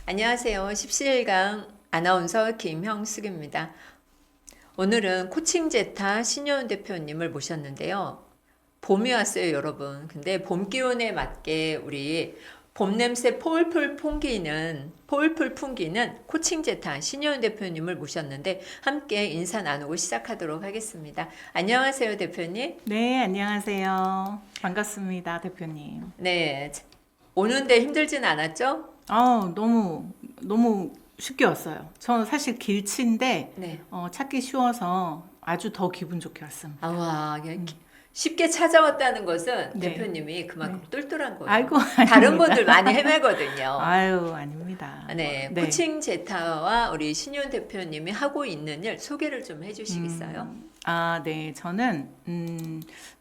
안녕하세요. 17강 아나운서 김형숙입니다. 오늘은 코칭 제타 신효은 대표님을 모셨는데요. 봄이 왔어요, 여러분. 근데 봄 기온에 맞게 우리 봄 냄새 폴폴 풍기는 코칭 제타 신효은 대표님을 모셨는데 함께 인사 나누고 시작하도록 하겠습니다. 안녕하세요, 대표님. 네, 안녕하세요. 반갑습니다, 대표님. 네. 오는데 힘들진 않았죠? 너무 쉽게 왔어요. 저는 사실 길치인데 네. 찾기 쉬워서 아주 더 기분 좋게 왔습니다. 와, 쉽게 찾아왔다는 것은 네. 대표님이 그만큼 똘똘한 거예요. 아이고, 다른 아닙니다. 분들 많이 헤매거든요. 아유, 아닙니다. 네, 네. 코칭 제타와 우리 신윤 대표님이 하고 있는 일 소개를 좀 해주시겠어요? 네. 저는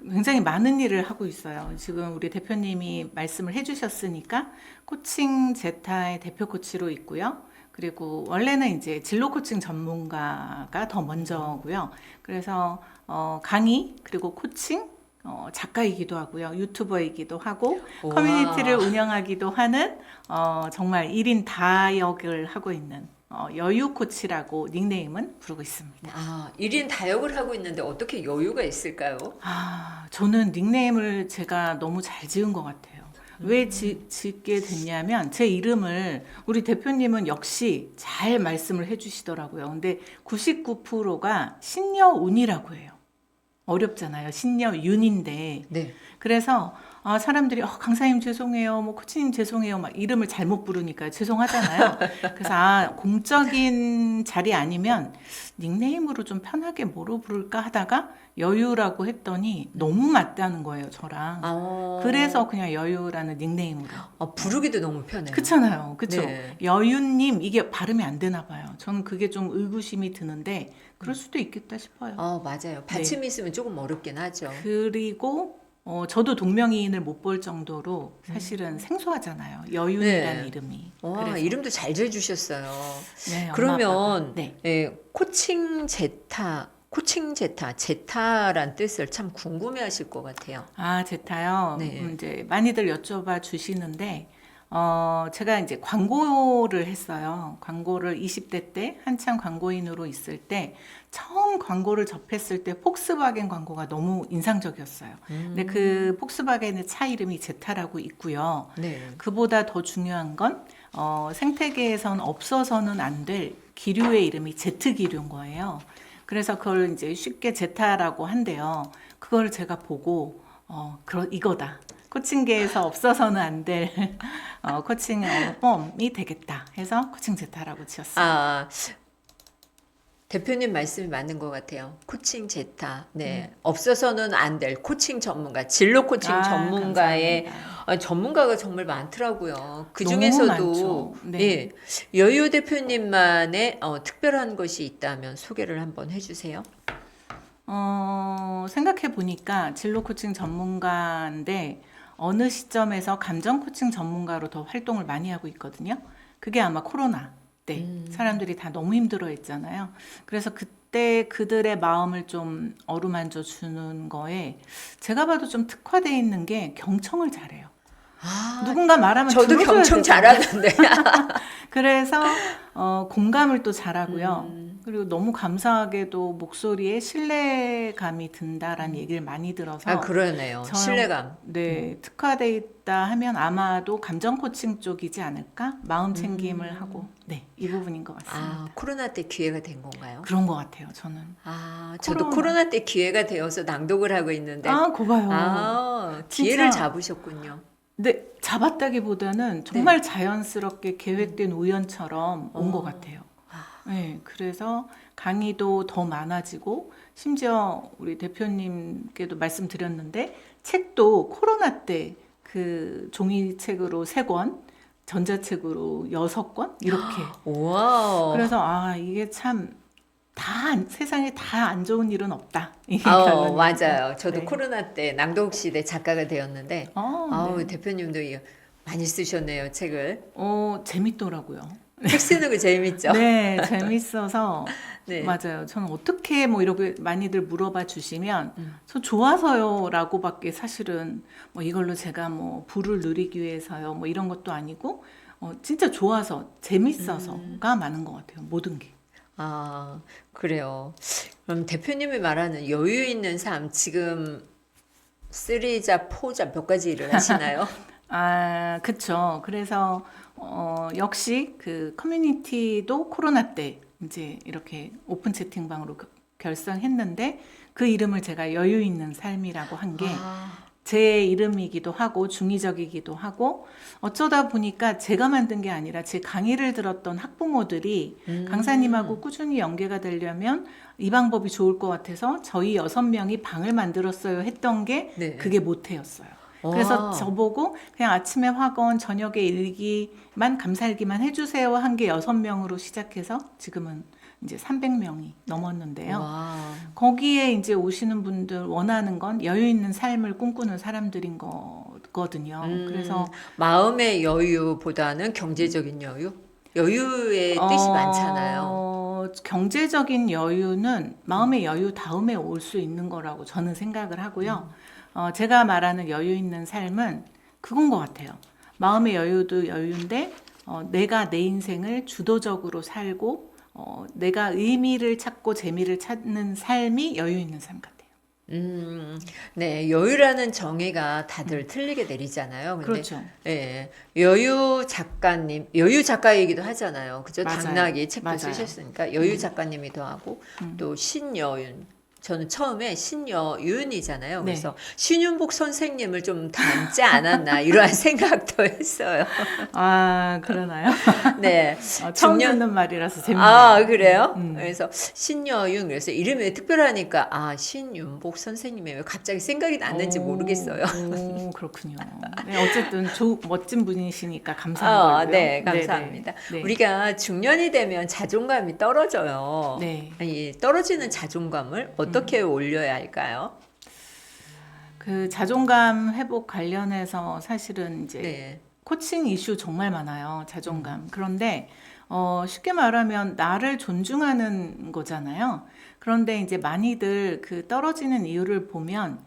굉장히 많은 일을 하고 있어요. 지금 우리 대표님이 말씀을 해주셨으니까 코칭 제타의 대표 코치로 있고요. 그리고 원래는 이제 진로 코칭 전문가가 더 먼저고요. 그래서 강의 그리고 코칭 작가이기도 하고요. 유튜버이기도 하고 우와. 커뮤니티를 운영하기도 하는 정말 1인 다역을 하고 있는 여유 코치라고 닉네임은 부르고 있습니다. 아, 1인 다역을 하고 있는데 어떻게 여유가 있을까요? 저는 닉네임을 제가 너무 잘 지은 것 같아요. 왜 짓게 됐냐면 제 이름을 우리 대표님은 역시 잘 말씀을 해주시더라고요. 근데 99%가 신여운이라고 해요. 어렵잖아요. 신여윤인데. 네. 그래서 사람들이 강사님 죄송해요, 뭐 코치님 죄송해요, 막 이름을 잘못 부르니까 죄송하잖아요. 그래서 공적인 자리 아니면 닉네임으로 좀 편하게 뭐로 부를까 하다가 여유라고 했더니 너무 맞다는 거예요, 저랑. 그래서 그냥 여유라는 닉네임으로. 부르기도 너무 편해요. 그렇잖아요, 그렇죠? 네. 여유님 이게 발음이 안 되나 봐요. 저는 그게 좀 의구심이 드는데 그럴 수도 있겠다 싶어요. 맞아요. 받침이 있으면 조금 어렵긴 하죠. 그리고 저도 동명이인을 못 볼 정도로 사실은 생소하잖아요. 여윤이라는 네. 이름이. 와, 그래서 이름도 잘 지어주셨어요. 네, 그러면 엄마, 아빠가. 네. 제타란 뜻을 참 궁금해하실 것 같아요. 제타요. 네. 이제 많이들 여쭤봐 주시는데 제가 이제 광고를 했어요. 광고를 20대 때 한참 광고인으로 있을 때 처음 광고를 접했을 때 폭스바겐 광고가 너무 인상적이었어요. 근데 그 폭스바겐의 차 이름이 제타라고 있고요. 네. 그보다 더 중요한 건 생태계에선 없어서는 안 될 기류의 이름이 제트 기류인 거예요. 그래서 그걸 이제 쉽게 제타라고 한대요. 그걸 제가 보고 이거다. 코칭계에서 없어서는 안 될 코칭 폼이 되겠다 해서 코칭 제타라고 지었어요. 대표님 말씀이 맞는 것 같아요. 코칭 제타. 네. 없어서는 안 될 코칭 전문가, 진로 코칭 전문가의 감사합니다. 전문가가 정말 많더라고요. 그 너무 중에서도 많죠. 네. 예, 여유 대표님만의 특별한 것이 있다면 소개를 한번 해주세요. 생각해 보니까 진로 코칭 전문가인데 어느 시점에서 감정 코칭 전문가로 더 활동을 많이 하고 있거든요. 그게 아마 코로나 때 사람들이 다 너무 힘들어 했잖아요. 그래서 그때 그들의 마음을 좀 어루만져 주는 거에 제가 봐도 좀 특화되어 있는 게 경청을 잘해요. 누군가 말하면 저도 들어줘야 경청 되잖아요. 잘하는데. 그래서 공감을 또 잘하고요. 그리고 너무 감사하게도 목소리에 신뢰감이 든다라는 얘기를 많이 들어서 그러네요. 저는 신뢰감. 네, 특화돼 있다 하면 아마도 감정 코칭 쪽이지 않을까? 마음 챙김을 하고 이 부분인 것 같습니다. 코로나 때 기회가 된 건가요? 그런 것 같아요, 저는. 저도 코로나 때 기회가 되어서 낭독을 하고 있는데. 고봐요. 기회를 진짜. 잡으셨군요. 네, 잡았다기보다는 정말 자연스럽게 계획된 우연처럼 온 것 같아요. 네, 그래서 강의도 더 많아지고 심지어 우리 대표님께도 말씀드렸는데 책도 코로나 때 그 종이책으로 3권, 전자책으로 6권 이렇게. 와. 그래서 이게 참 세상에 다 안 좋은 일은 없다. 이게 결론입니다. 맞아요. 저도 네. 코로나 때 낭독 시대 작가가 되었는데 네. 대표님도 많이 쓰셨네요, 책을. 재밌더라고요. 책 쓰는 거 재밌죠? 네, 재밌어서 네. 맞아요. 저는 어떻게 뭐 이렇게 많이들 물어봐 주시면 저 좋아서요라고밖에 사실은 뭐 이걸로 제가 뭐 부를 누리기 위해서요 뭐 이런 것도 아니고 진짜 좋아서 재밌어서가 많은 것 같아요. 모든 게. 아, 그래요. 그럼 대표님이 말하는 여유 있는 삶, 지금 3자, 4자 몇 가지 일을 하시나요? 아, 그쵸. 그래서 역시 그 커뮤니티도 코로나 때 이제 이렇게 오픈 채팅방으로 결성했는데 그 이름을 제가 여유 있는 삶이라고 한 게 아, 제 이름이기도 하고 중의적이기도 하고 어쩌다 보니까 제가 만든 게 아니라 제 강의를 들었던 학부모들이 강사님하고 꾸준히 연계가 되려면 이 방법이 좋을 것 같아서 저희 6명이 방을 만들었어요 했던 게 네. 그게 모태였어요. 그래서 와, 저보고 그냥 아침에 학원, 저녁에 일기만 감사일기만 해주세요 한 게 6명으로 시작해서 지금은 이제 300명이 넘었는데요. 와, 거기에 이제 오시는 분들 원하는 건 여유 있는 삶을 꿈꾸는 사람들인 거거든요. 그래서 마음의 여유보다는 경제적인 여유? 여유의 뜻이 많잖아요. 경제적인 여유는 마음의 여유 다음에 올 수 있는 거라고 저는 생각을 하고요. 제가 말하는 여유 있는 삶은 그건 것 같아요. 마음의 여유도 여유인데 내가 내 인생을 주도적으로 살고 내가 의미를 찾고 재미를 찾는 삶이 여유 있는 삶 같아요. 네, 여유라는 정의가 다들 틀리게 내리잖아요. 근데, 그렇죠. 예, 여유 작가님, 여유 작가이기도 하잖아요. 그죠? 맞아요. 당나귀 책도 맞아요. 쓰셨으니까, 여유 작가님이기도 하고, 또 신여윤. 저는 처음에 신여윤이잖아요. 네. 그래서 신윤복 선생님을 좀 닮지 않았나, 이러한 생각도 했어요. 아, 그러나요? 네. 처음 중년, 듣는 말이라서 재밌네요. 아, 그래요? 음. 그래서 신여윤, 그래서 이름이 특별하니까, 아, 신윤복 선생님이 왜 갑자기 생각이 났는지 모르겠어요. 오, 그렇군요. 네, 어쨌든 멋진 분이시니까 아, 감사한 네, 거고요. 감사합니다. 네. 우리가 중년이 되면 자존감이 떨어져요. 네. 이 떨어지는 자존감을 어떻게 올려야 할까요? 그 자존감 회복 관련해서 사실은 이제 네. 코칭 이슈 정말 많아요. 자존감. 그런데 쉽게 말하면 나를 존중하는 거잖아요. 그런데 이제 많이들 그 떨어지는 이유를 보면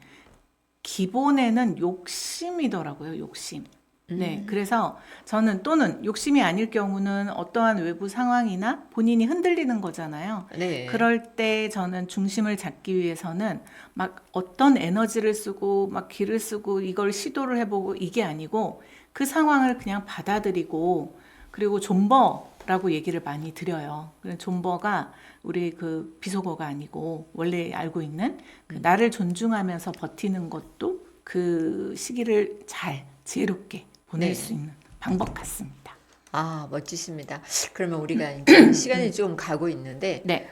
기본에는 욕심이더라고요. 욕심. 네. 그래서 저는 또는 욕심이 아닐 경우는 어떠한 외부 상황이나 본인이 흔들리는 거잖아요. 네. 그럴 때 저는 중심을 잡기 위해서는 막 어떤 에너지를 쓰고 막 기를 쓰고 이걸 시도를 해보고 이게 아니고 그 상황을 그냥 받아들이고 그리고 존버라고 얘기를 많이 드려요. 존버가 우리 그 비속어가 아니고 원래 알고 있는 그 나를 존중하면서 버티는 것도 그 시기를 잘 지혜롭게 보낼 네. 수 있는 방법 같습니다. 아, 멋지십니다. 그러면 우리가 이제 시간이 좀 가고 있는데, 네.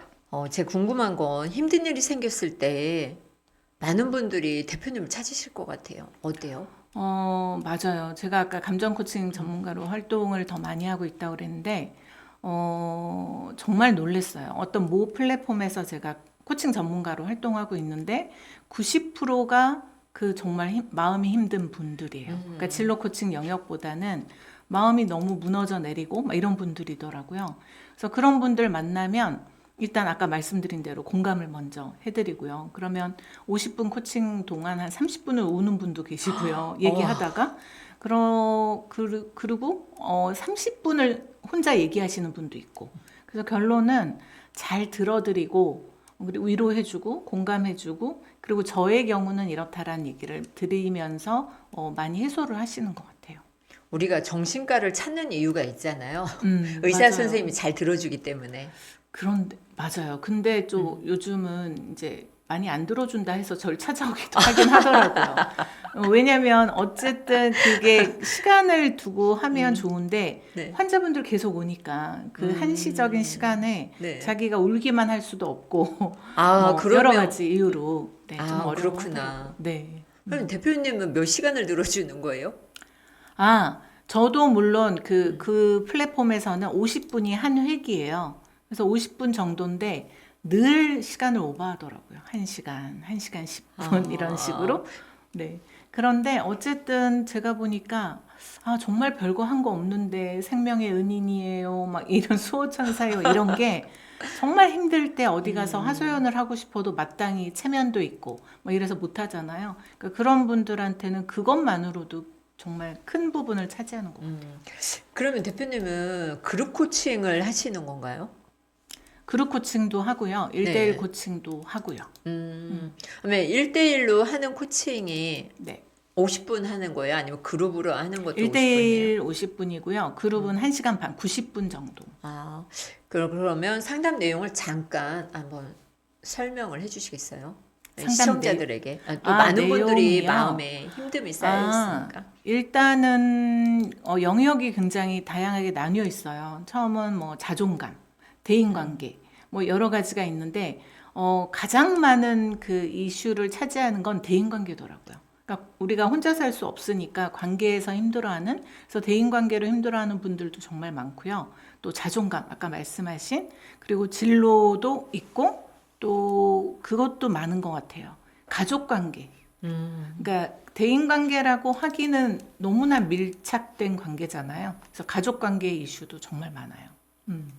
제 궁금한 건 힘든 일이 생겼을 때 많은 분들이 대표님을 찾으실 것 같아요. 어때요? 맞아요. 제가 아까 감정 코칭 전문가로 활동을 더 많이 하고 있다고 그랬는데, 정말 놀랐어요. 어떤 모 플랫폼에서 제가 코칭 전문가로 활동하고 있는데, 90%가 그 정말 마음이 힘든 분들이에요. 그러니까 진로 코칭 영역보다는 마음이 너무 무너져 내리고 막 이런 분들이더라고요. 그래서 그런 분들 만나면 일단 아까 말씀드린 대로 공감을 먼저 해드리고요. 그러면 50분 코칭 동안 한 30분을 우는 분도 계시고요. 얘기하다가 그리고 30분을 혼자 얘기하시는 분도 있고. 그래서 결론은 잘 들어드리고 그리고 위로해주고 공감해주고 그리고 저의 경우는 이렇다라는 얘기를 드리면서 많이 해소를 하시는 것 같아요. 우리가 정신과를 찾는 이유가 있잖아요. 의사 맞아요. 선생님이 잘 들어주기 때문에. 그런데 맞아요. 근데 좀 요즘은 이제 많이 안 들어준다 해서 저를 찾아오기도 하긴 하더라고요. 왜냐면 어쨌든 그게 시간을 두고 하면 좋은데 네. 환자분들 계속 오니까 그 한시적인 시간에 네. 자기가 울기만 할 수도 없고 아, 뭐 그러면 여러 가지 이유로 네, 좀 아, 어려워하더라고요. 그렇구나. 네. 그럼 대표님은 몇 시간을 들어주는 거예요? 아, 저도 물론 그 플랫폼에서는 50분이 한 회기예요. 그래서 50분 정도인데 늘 시간을 오버하더라고요. 1시간, 1시간 10분 이런 식으로. 네. 그런데 어쨌든 제가 보니까 정말 별거 한 거 없는데 생명의 은인이에요. 막 이런 수호천사요. 이런 게 정말 힘들 때 어디 가서 하소연을 하고 싶어도 마땅히 체면도 있고 뭐 이래서 못 하잖아요. 그러니까 그런 분들한테는 그것만으로도 정말 큰 부분을 차지하는 거. 그러면 대표님은 그룹 코칭을 하시는 건가요? 그룹 코칭도 하고요. 1대1 네. 코칭도 하고요. 그러면 1대1로 하는 코칭이 네. 50분 하는 거예요? 아니면 그룹으로 하는 것도 50분이에요? 1대1 50분이고요. 그룹은 1시간 반, 90분 정도. 아, 그러면 상담 내용을 잠깐 한번 설명을 해주시겠어요? 네, 상담 시청자들에게. 또 많은 분들이 내용이요? 마음에 힘듦이 쌓여있으니까. 일단은 영역이 굉장히 다양하게 나뉘어 있어요. 처음은 뭐 자존감, 대인관계, 뭐 여러 가지가 있는데 가장 많은 그 이슈를 차지하는 건 대인관계더라고요. 그러니까 우리가 혼자 살 수 없으니까 관계에서 힘들어하는, 그래서 대인관계로 힘들어하는 분들도 정말 많고요. 또 자존감, 아까 말씀하신, 그리고 진로도 있고 또 그것도 많은 것 같아요. 가족관계. 그러니까 대인관계라고 하기는 너무나 밀착된 관계잖아요. 그래서 가족관계 이슈도 정말 많아요.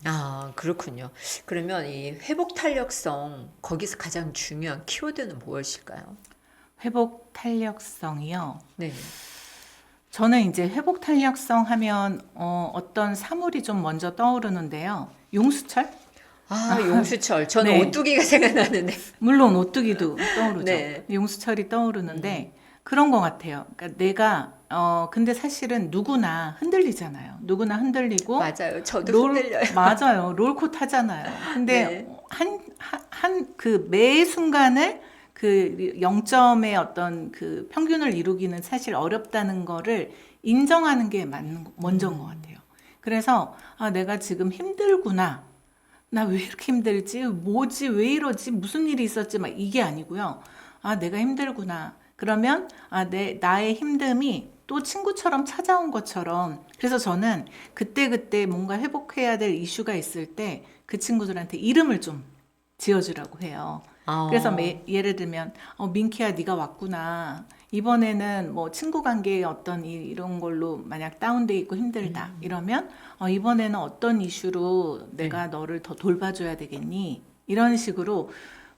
아, 그렇군요. 그러면 이 회복 탄력성, 거기서 가장 중요한 키워드는 무엇일까요? 회복 탄력성이요. 네. 저는 이제 회복 탄력성 하면 어떤 사물이 좀 먼저 떠오르는데요. 용수철? 용수철. 저는 네. 오뚜기가 생각나는데. 물론 오뚜기도 떠오르죠. 네. 용수철이 떠오르는데 그런 것 같아요. 그러니까 내가 근데 사실은 누구나 흔들리잖아요. 누구나 흔들리고 맞아요. 저도 흔들려요. 맞아요. 롤코 타잖아요. 근데 네. 그 매 순간을 그 0점의 어떤 그 평균을 이루기는 사실 어렵다는 거를 인정하는 게 먼저인 것 같아요. 그래서 내가 지금 힘들구나. 나 왜 이렇게 힘들지? 뭐지? 왜 이러지? 무슨 일이 있었지? 막 이게 아니고요. 내가 힘들구나. 그러면 나의 힘듦이 또 친구처럼 찾아온 것처럼, 그래서 저는 그때그때 뭔가 회복해야 될 이슈가 있을 때 그 친구들한테 이름을 좀 지어주라고 해요. 그래서 예를 들면 민키야 네가 왔구나. 이번에는 뭐 친구 관계에 어떤 이런 걸로 만약 다운돼 있고 힘들다 이러면 이번에는 어떤 이슈로 내가 너를 더 돌봐줘야 되겠니? 이런 식으로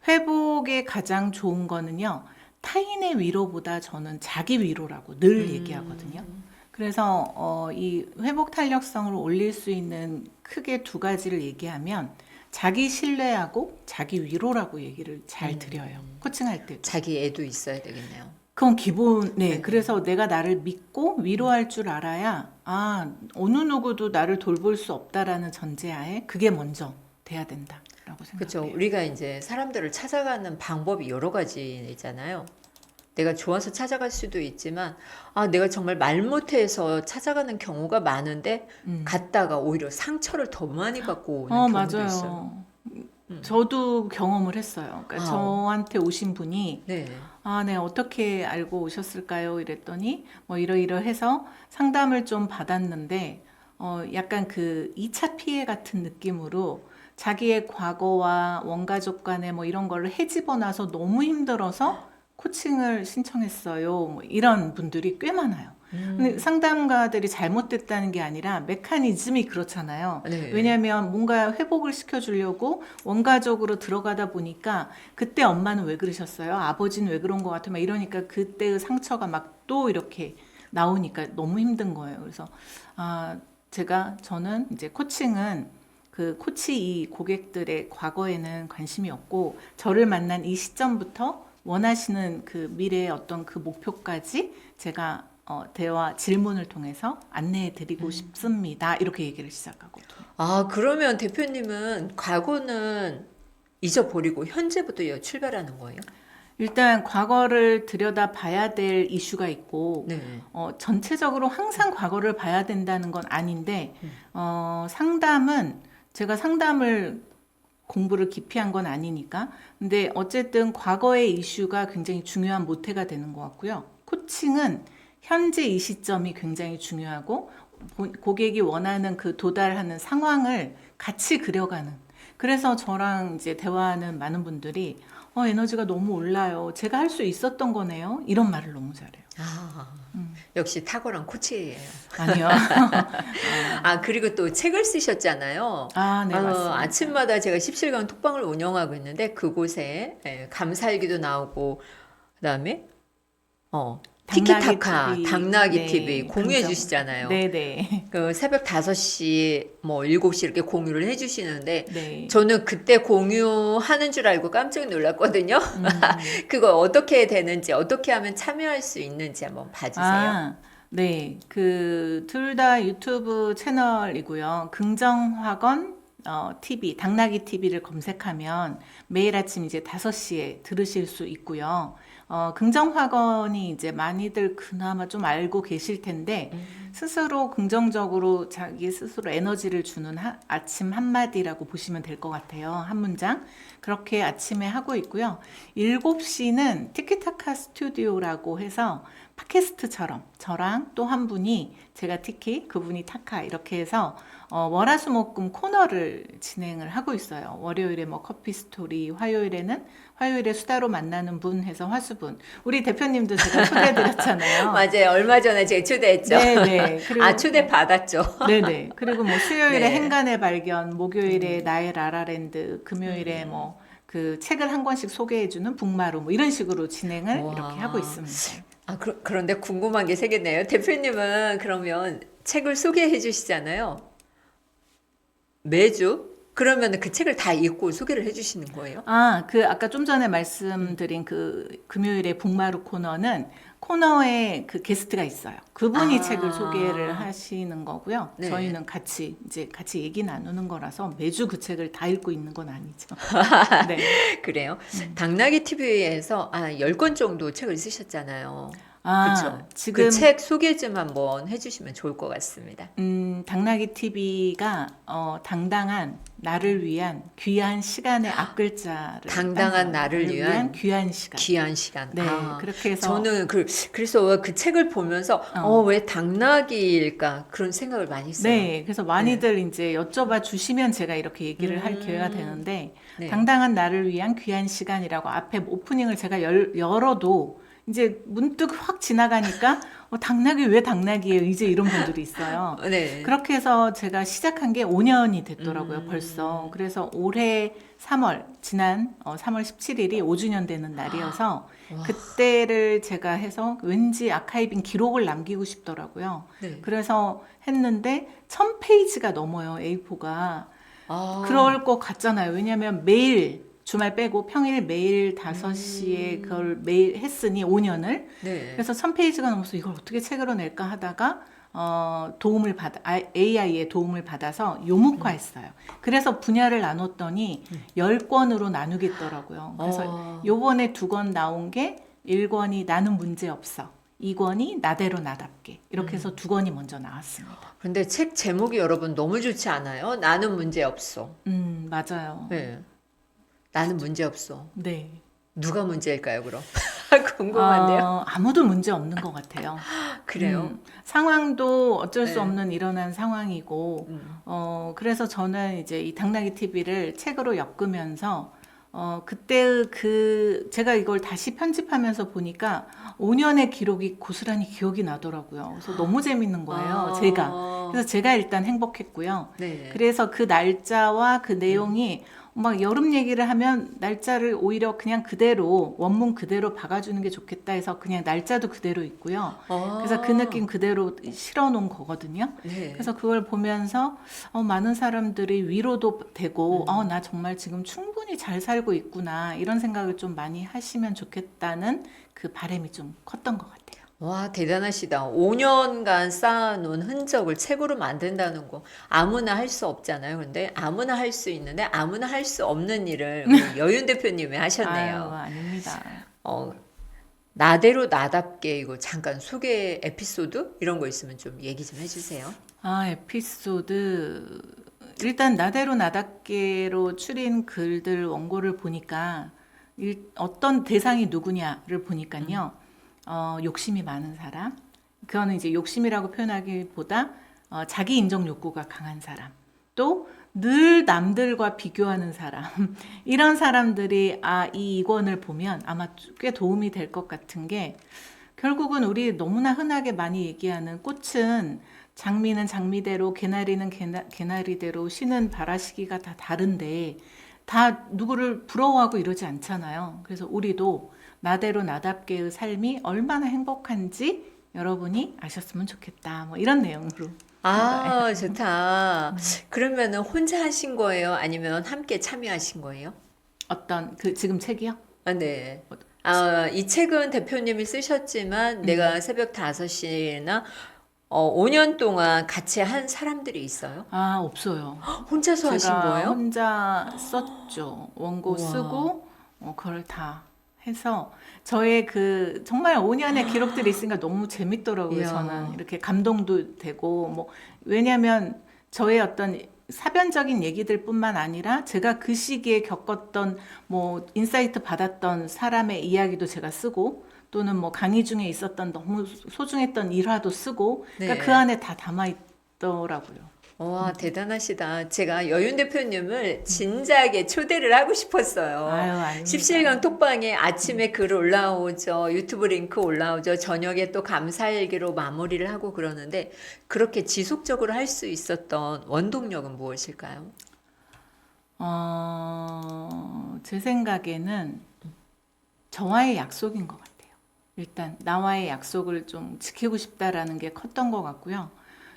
회복에 가장 좋은 거는요. 타인의 위로보다 저는 자기 위로라고 늘 얘기하거든요. 그래서 이 회복 탄력성을 올릴 수 있는 크게 두 가지를 얘기하면 자기 신뢰하고 자기 위로라고 얘기를 잘 드려요. 코칭할 때. 자기 애도 있어야 되겠네요. 그건 기본, 네. 네. 그래서 내가 나를 믿고 위로할 줄 알아야, 어느 누구도 나를 돌볼 수 없다라는 전제하에 그게 먼저 돼야 된다라고 그렇죠. 생각해요. 우리가 이제 사람들을 찾아가는 방법이 여러 가지 있잖아요. 내가 좋아서 찾아갈 수도 있지만, 내가 정말 말 못해서 찾아가는 경우가 많은데, 갔다가 오히려 상처를 더 많이 받고 오는 경우도 있어요. 맞아요. 저도 경험을 했어요. 그러니까 저한테 오신 분이 네. 네, 어떻게 알고 오셨을까요? 이랬더니 뭐 이러이러해서 상담을 좀 받았는데 약간 그 2차 피해 같은 느낌으로 자기의 과거와 원가족 간에 뭐 이런 거를 헤집어 놔서 너무 힘들어서 코칭을 신청했어요. 뭐 이런 분들이 꽤 많아요. 근데 상담가들이 잘못됐다는 게 아니라 메커니즘이 그렇잖아요. 네. 왜냐하면 뭔가 회복을 시켜주려고 원가족으로 들어가다 보니까 그때 엄마는 왜 그러셨어요? 아버지는 왜 그런 것 같아요? 막 이러니까 그때의 상처가 막 또 이렇게 나오니까 너무 힘든 거예요. 그래서 저는 이제 코칭은 그 코치 이 고객들의 과거에는 관심이 없고 저를 만난 이 시점부터 원하시는 그 미래의 어떤 그 목표까지 제가 대화 질문을 통해서 안내해 드리고 싶습니다. 이렇게 얘기를 시작하거든요. 그러면 대표님은 과거는 잊어버리고 현재부터 출발하는 거예요? 일단 과거를 들여다 봐야 될 이슈가 있고 네. 전체적으로 항상 과거를 봐야 된다는 건 아닌데 상담은 제가 상담을 공부를 깊이 한 건 아니니까. 근데 어쨌든 과거의 이슈가 굉장히 중요한 모태가 되는 것 같고요. 코칭은 현재 이 시점이 굉장히 중요하고 고객이 원하는 그 도달하는 상황을 같이 그려가는. 그래서 저랑 이제 대화하는 많은 분들이 에너지가 너무 올라요. 제가 할 수 있었던 거네요. 이런 말을 너무 잘해요. 역시 탁월한 코치예요. 아니요. 그리고 또 책을 쓰셨잖아요. 네, 맞습니다. 아침마다 제가 17강 톡방을 운영하고 있는데 그곳에 감사일기도 나오고 그다음에 티키타카, TV. 당나귀 네, TV 공유해 긍정. 주시잖아요. 네네. 그 새벽 5시, 뭐 7시 이렇게 공유를 해 주시는데 네. 저는 그때 공유하는 줄 알고 깜짝 놀랐거든요. 음. 그거 어떻게 되는지, 어떻게 하면 참여할 수 있는지 한번 봐주세요. 아, 네. 그 둘 다 유튜브 채널이고요. 긍정학원 TV, 당나귀 TV를 검색하면 매일 아침 이제 5시에 들으실 수 있고요. 긍정학원이 이제 많이들 그나마 좀 알고 계실 텐데 스스로 긍정적으로 자기 스스로 에너지를 주는 아침 한마디라고 보시면 될 것 같아요. 한 문장. 그렇게 아침에 하고 있고요. 7시는 티키타카 스튜디오라고 해서 팟캐스트처럼 저랑 또 한 분이 제가 티키 그분이 타카 이렇게 해서 월화수목금 코너를 진행을 하고 있어요. 월요일에 뭐 커피 스토리, 화요일에 수다로 만나는 분 해서 화수분. 우리 대표님도 제가 초대해드렸잖아요. 맞아요. 얼마 전에 제가 초대했죠. 네네. 그리고 아, 초대 받았죠. 네네. 그리고 뭐 수요일에 네. 행간의 발견, 목요일에 나의 라라랜드, 금요일에 뭐 그 책을 한 권씩 소개해주는 북마루 뭐 이런 식으로 진행을 와. 이렇게 하고 있습니다. 아, 그런데 궁금한 게 생겼네요. 대표님은 그러면 책을 소개해 주시잖아요. 매주? 그러면 그 책을 다 읽고 소개를 해 주시는 거예요? 아, 그 아까 좀 전에 말씀드린 그 금요일에 북마루 코너에 그 게스트가 있어요. 그분이 아. 책을 소개를 하시는 거고요. 네. 저희는 같이 얘기 나누는 거라서 매주 그 책을 다 읽고 있는 건 아니죠. 네. 그래요? 당나귀 TV에서 10권 정도 책을 쓰셨잖아요. 아, 그쵸? 지금 그 책 소개 좀 한번 해주시면 좋을 것 같습니다. 당나귀 TV가 당당한 나를 위한 귀한 시간의 앞글자를 당당한 나를 위한 귀한 시간. 귀한 시간. 네, 그렇게 해서 저는 그래서 그 책을 보면서 왜 당나귀일까 그런 생각을 많이 했어요. 네, 그래서 많이들 이제 여쭤봐 주시면 제가 이렇게 얘기를 할 기회가 되는데 네. 당당한 나를 위한 귀한 시간이라고 앞에 오프닝을 제가 열어도 이제 문득 확 지나가니까 당나귀 왜 당나귀예요? 이제 이런 분들이 있어요. 네. 그렇게 해서 제가 시작한 게 5년이 됐더라고요, 벌써. 그래서 올해 지난 3월 17일이 5주년 되는 날이어서 그때를 제가 해서 왠지 아카이빙 기록을 남기고 싶더라고요. 네. 그래서 했는데 1000페이지가 넘어요, A4가. 그럴 것 같잖아요. 왜냐면 매일 주말 빼고 평일 매일 5시에 그걸 매일 했으니 5년을. 네. 그래서 1000페이지가 넘어서 이걸 어떻게 책으로 낼까 하다가 AI의 도움을 받아서 요목화했어요. 그래서 분야를 나눴더니 10권으로 나누겠더라고요. 그래서 요번에 2권 나온 게 1권이 나는 문제 없어. 2권이 나대로 나답게. 이렇게 해서 2권이 먼저 나왔습니다. 근데 책 제목이 여러분 너무 좋지 않아요? 나는 문제 없어. 맞아요. 네. 나는 문제 없어. 네. 누가 문제일까요, 그럼? 궁금한데요. 아무도 문제 없는 것 같아요. 그래요? 상황도 어쩔 수 네. 없는 일어난 상황이고, 그래서 저는 이제 이 당나귀 TV를 책으로 엮으면서, 제가 이걸 다시 편집하면서 보니까 5년의 기록이 고스란히 기억이 나더라고요. 그래서 너무 재밌는 거예요, 제가. 그래서 제가 일단 행복했고요. 네. 그래서 그 날짜와 그 내용이 막 여름 얘기를 하면 날짜를 오히려 그냥 그대로 원문 그대로 박아주는 게 좋겠다 해서 그냥 날짜도 그대로 있고요. 그래서 그 느낌 그대로 실어 놓은 거거든요. 네. 그래서 그걸 보면서 많은 사람들이 위로도 되고 나 정말 지금 충분히 잘 살고 있구나 이런 생각을 좀 많이 하시면 좋겠다는 그 바람이 좀 컸던 것 같아요. 와, 대단하시다. 5년간 쌓아놓은 흔적을 책으로 만든다는 거 아무나 할 수 없잖아요. 근데 아무나 할 수 있는데 아무나 할 수 없는 일을 우리 여윤 대표님이 하셨네요. 아닙니다. 나대로 나답게 이거 잠깐 소개 에피소드 이런 거 있으면 좀 얘기 좀 해주세요. 에피소드. 일단 나대로 나답게로 추린 글들 원고를 보니까 어떤 대상이 누구냐를 보니까요. 욕심이 많은 사람. 그거는 이제 욕심이라고 표현하기보다 자기 인정 욕구가 강한 사람. 또 늘 남들과 비교하는 사람. 이런 사람들이 이 이권을 보면 아마 꽤 도움이 될 것 같은 게 결국은 우리 너무나 흔하게 많이 얘기하는 꽃은 장미는 장미대로 개나리는 개나리대로 쉬는 바라시기가 다 다른데 다 누구를 부러워하고 이러지 않잖아요. 그래서 우리도 나대로 나답게의 삶이 얼마나 행복한지 여러분이 아셨으면 좋겠다. 뭐 이런 내용으로. 아, 좋다. 그러면은 혼자 하신 거예요? 아니면 함께 참여하신 거예요? 어떤 그 지금 책이요? 아, 네. 이 책은 대표님이 쓰셨지만 내가 새벽 5시나 5년 동안 같이 한 사람들이 있어요? 아, 없어요. 혼자서 하신 제가 거예요? 혼자 썼죠. 원고 우와. 쓰고 그걸 다 해서 저의 그 정말 5년의 기록들이 있으니까 너무 재밌더라고요. 이야. 저는 이렇게 감동도 되고 뭐 왜냐하면 저의 어떤 사변적인 얘기들뿐만 아니라 제가 그 시기에 겪었던 뭐 인사이트 받았던 사람의 이야기도 제가 쓰고 또는 뭐 강의 중에 있었던 너무 소중했던 일화도 쓰고 그러니까 네. 그 안에 다 담아 있더라고요. 와, 대단하시다. 제가 여윤 대표님을 진작에 초대를 하고 싶었어요. 아유, 아닙니다. 십시일강 톡방에 아침에 글 올라오죠. 유튜브 링크 올라오죠. 저녁에 또 감사일기로 마무리를 하고 그러는데 그렇게 지속적으로 할 수 있었던 원동력은 무엇일까요? 제 생각에는 저와의 약속인 것 같아요. 일단 나와의 약속을 좀 지키고 싶다라는 게 컸던 것 같고요.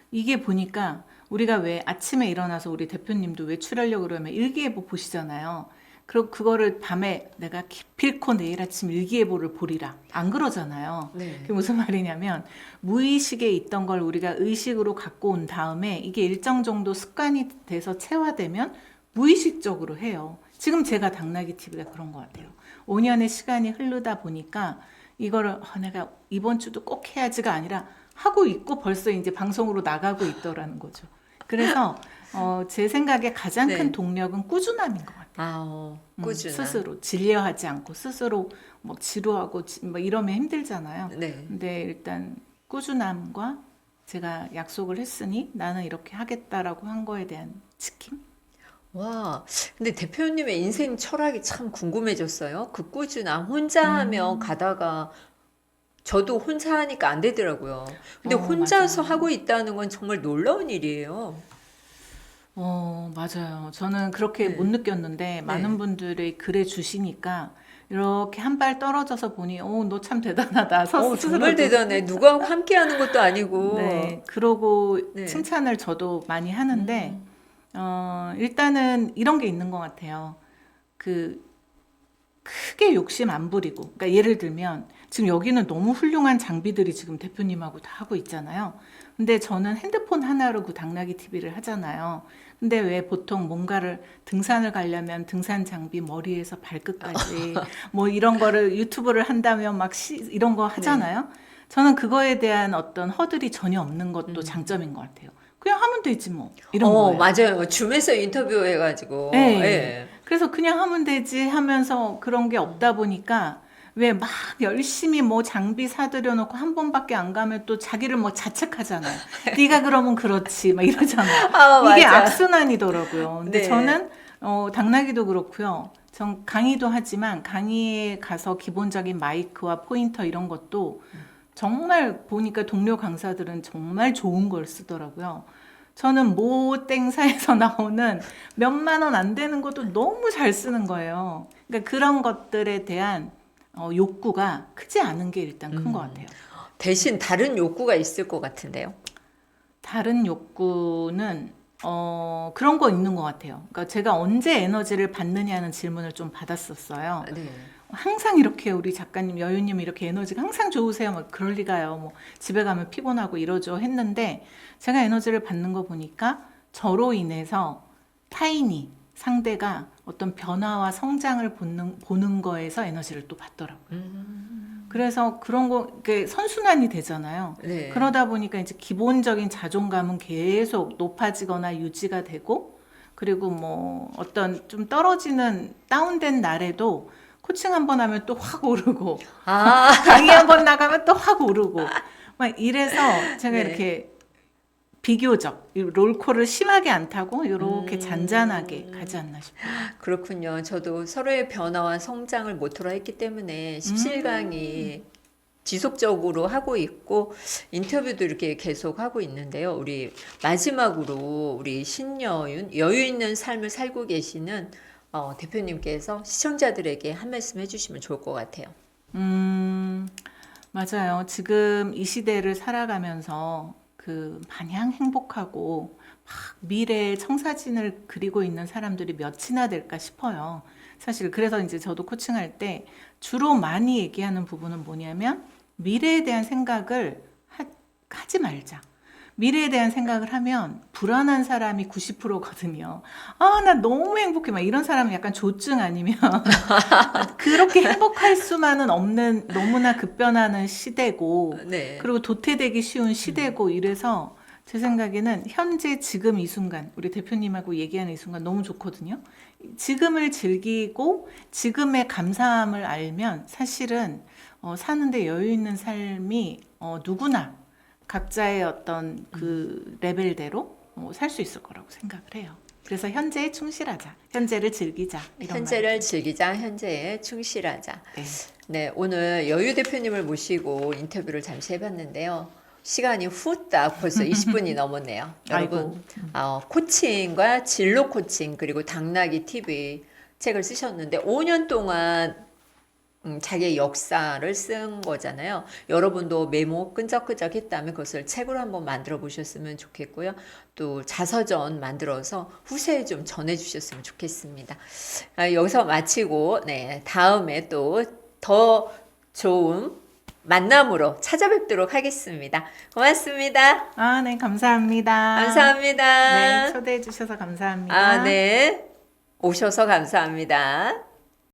이게 보니까 우리가 왜 아침에 일어나서 우리 대표님도 외출하려고 그러면 일기예보 보시잖아요. 그리고 그거를 밤에 내가 기필코 내일 아침 일기예보를 보리라. 안 그러잖아요. 네. 그게 무슨 말이냐면 무의식에 있던 걸 우리가 의식으로 갖고 온 다음에 이게 일정 정도 습관이 돼서 체화되면 무의식적으로 해요. 지금 제가 당나귀 TV가 그런 것 같아요. 5년의 시간이 흐르다 보니까 이거를 내가 이번 주도 꼭 해야지가 아니라 하고 있고 벌써 이제 방송으로 나가고 있더라는 거죠. 그래서 제 생각에 가장 네. 큰 동력은 꾸준함인 것 같아요. 꾸준함. 스스로 질려하지 않고 스스로 뭐 지루하고 뭐 이러면 힘들잖아요. 네. 근데 일단 꾸준함과 제가 약속을 했으니 나는 이렇게 하겠다라고 한 거에 대한 지킴? 와, 근데 대표님의 인생 철학이 참 궁금해졌어요. 그 꾸준함, 혼자 하면 가다가 저도 혼자 하니까 안 되더라고요. 근데 혼자서 맞아요. 하고 있다는 건 정말 놀라운 일이에요. 맞아요. 저는 그렇게 네. 못 느꼈는데 많은 분들이 그래 주시니까 이렇게 한 발 떨어져서 보니 너 참 대단하다. 정말 스스로도. 대단해. 누가 함께 하는 것도 아니고. 네, 그러고 네. 칭찬을 저도 많이 하는데 일단은 이런 게 있는 것 같아요. 그 크게 욕심 안 부리고, 그러니까 예를 들면 지금 여기는 너무 훌륭한 장비들이 지금 대표님하고 다 하고 있잖아요. 근데 저는 핸드폰 하나로 그 당나귀 TV를 하잖아요. 근데 왜 보통 뭔가를 등산을 가려면 등산 장비 머리에서 발끝까지 뭐 이런 거를 유튜브를 한다면 막 이런 거 하잖아요. 저는 그거에 대한 어떤 허들이 전혀 없는 것도 장점인 것 같아요. 그냥 하면 되지 뭐 이런 거예요. 맞아요. 줌에서 인터뷰해가지고. 네. 예. 그래서 그냥 하면 되지 하면서 그런 게 없다 보니까 왜 막 열심히 뭐 장비 사들여 놓고 한 번밖에 안 가면 또 자기를 뭐 자책하잖아요. 네가 그러면 그렇지 막 이러잖아요. 이게 맞아. 악순환이더라고요. 근데 네. 저는 당나귀도 그렇고요. 전 강의도 하지만 강의에 가서 기본적인 마이크와 포인터 이런 것도 정말 보니까 동료 강사들은 정말 좋은 걸 쓰더라고요. 저는 모 땡사에서 나오는 몇만 원 안 되는 것도 너무 잘 쓰는 거예요. 그러니까 그런 것들에 대한 욕구가 크지 않은 게 일단 큰 것 같아요. 대신 다른 욕구가 있을 것 같은데요. 다른 욕구는 그런 거 있는 것 같아요. 그러니까 제가 언제 에너지를 받느냐는 질문을 좀 받았었어요. 네. 항상 이렇게 우리 작가님, 여유님 이렇게 에너지가 항상 좋으세요. 뭐 그럴 리가요. 뭐 집에 가면 피곤하고 이러죠 했는데 제가 에너지를 받는 거 보니까 저로 인해서 타인이 상대가 어떤 변화와 성장을 보는 거에서 에너지를 또 받더라고요. 그래서 그런 거 이게 선순환이 되잖아요. 네. 그러다 보니까 이제 기본적인 자존감은 계속 높아지거나 유지가 되고 그리고 뭐 어떤 좀 떨어지는 다운된 날에도 코칭 한 번 하면 또 확 오르고 강의 한 번 나가면 또 확 오르고 막 이래서 제가 네. 이렇게 비교적 이 롤코를 심하게 안 타고 이렇게 잔잔하게 가지 않나 싶어요. 그렇군요. 저도 서로의 변화와 성장을 모토로 했기 때문에 십시일강이 지속적으로 하고 있고 인터뷰도 이렇게 계속 하고 있는데요. 우리 마지막으로 우리 신여윤 여유 있는 삶을 살고 계시는 대표님께서 시청자들에게 한 말씀 해주시면 좋을 것 같아요. 맞아요. 지금 이 시대를 살아가면서 그 마냥 행복하고 막 미래의 청사진을 그리고 있는 사람들이 몇이나 될까 싶어요. 사실 그래서 이제 저도 코칭할 때 주로 많이 얘기하는 부분은 뭐냐면 미래에 대한 생각을 하지 말자. 미래에 대한 생각을 하면 불안한 사람이 90%거든요. 아, 나 너무 행복해. 막 이런 사람은 약간 조증 아니면 그렇게 행복할 수만은 없는 너무나 급변하는 시대고, 네. 그리고 도태되기 쉬운 시대고 이래서 제 생각에는 현재 지금 이 순간, 우리 대표님하고 얘기하는 이 순간 너무 좋거든요. 지금을 즐기고 지금의 감사함을 알면 사실은 사는데 여유 있는 삶이 누구나 각자의 어떤 그 레벨대로 살 수 있을 거라고 생각을 해요. 그래서 현재에 충실하자. 현재를 즐기자. 이런 현재를 말이죠. 즐기자, 현재에 충실하자. 네. 네, 오늘 여유 대표님을 모시고 인터뷰를 잠시 해봤는데요. 시간이 후딱 벌써 20분이 넘었네요. 여러분, 코칭과 진로 코칭 그리고 당나귀 TV 책을 쓰셨는데 5년 동안 자기의 역사를 쓴 거잖아요. 여러분도 메모 끈적끈적 했다면 그것을 책으로 한번 만들어 보셨으면 좋겠고요. 또 자서전 만들어서 후세에 좀 전해 주셨으면 좋겠습니다. 여기서 마치고 네, 다음에 또 더 좋은 만남으로 찾아뵙도록 하겠습니다. 고맙습니다. 아, 네, 감사합니다. 감사합니다. 네, 초대해 주셔서 감사합니다. 아, 네. 오셔서 감사합니다.